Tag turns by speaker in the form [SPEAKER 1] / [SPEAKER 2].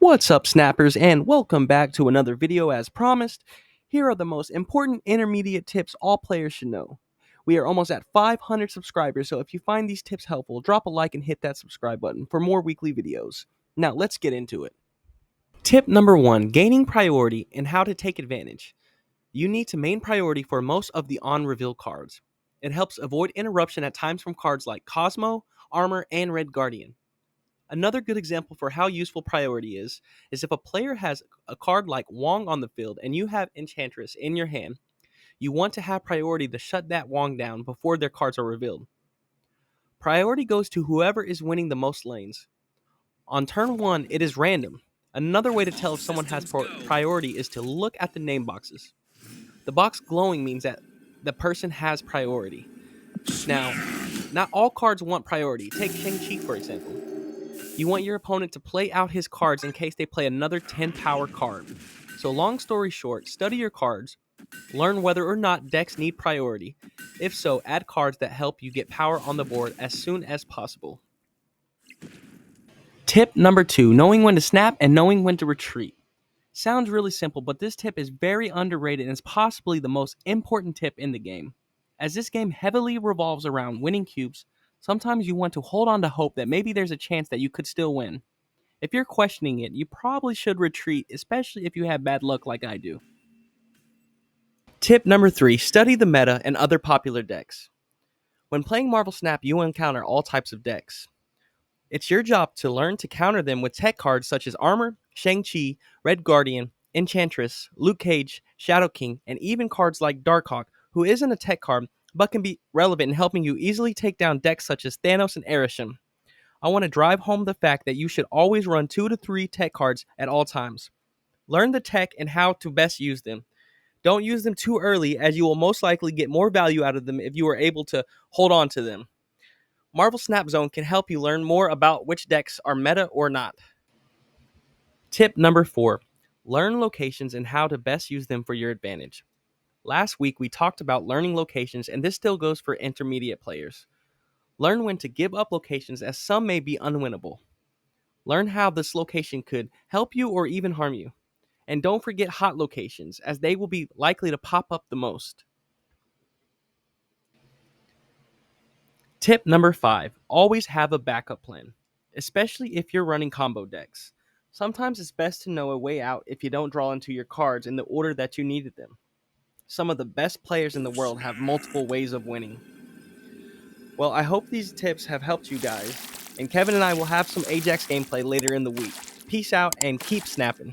[SPEAKER 1] What's up, snappers, and welcome back to another video as promised. Here are the most important intermediate tips all players should know. We are almost at 500 subscribers, so if you find these tips helpful, drop a like and hit that subscribe button for more weekly videos. Now let's get into it. Tip number 1, gaining priority and how to take advantage. You need to main priority for most of the on-reveal cards. It helps avoid interruption at times from cards like Cosmo, Armor, and Red Guardian. Another good example for how useful priority is if a player has a card like Wong on the field and you have Enchantress in your hand, you want to have priority to shut that Wong down before their cards are revealed. Priority goes to whoever is winning the most lanes. On turn 1, it is random. Another way to tell if someone has priority is to look at the name boxes. The box glowing means that the person has priority. Now, not all cards want priority. Take Shang-Chi, for example. You want your opponent to play out his cards in case they play another 10 power card. So long story short, study your cards, learn whether or not decks need priority. If so, add cards that help you get power on the board as soon as possible. Tip number 2, knowing when to snap and knowing when to retreat. Sounds really simple, but this tip is very underrated and is possibly the most important tip in the game. As this game heavily revolves around winning cubes, sometimes you want to hold on to hope that maybe there's a chance that you could still win. If you're questioning it, you probably should retreat, especially if you have bad luck like I do. Tip number 3, study the meta and other popular decks. When playing Marvel Snap, you encounter all types of decks. It's your job to learn to counter them with tech cards such as Armor, Shang-Chi, Red Guardian, Enchantress, Luke Cage, Shadow King, and even cards like Darkhawk, who isn't a tech card but can be relevant in helping you easily take down decks such as Thanos and Arishem. I want to drive home the fact that you should always run 2 to 3 tech cards at all times. Learn the tech and how to best use them. Don't use them too early, as you will most likely get more value out of them if you are able to hold on to them. Marvel Snap Zone can help you learn more about which decks are meta or not. Tip number 4, learn locations and how to best use them for your advantage. Last week we talked about learning locations, and this still goes for intermediate players. Learn when to give up locations, as some may be unwinnable. Learn how this location could help you or even harm you. And don't forget hot locations, as they will be likely to pop up the most. Tip number 5, always have a backup plan, especially if you're running combo decks. Sometimes it's best to know a way out if you don't draw into your cards in the order that you needed them. Some of the best players in the world have multiple ways of winning. Well, I hope these tips have helped you guys, and Kevin and I will have some Ajax gameplay later in the week. Peace out and keep snapping.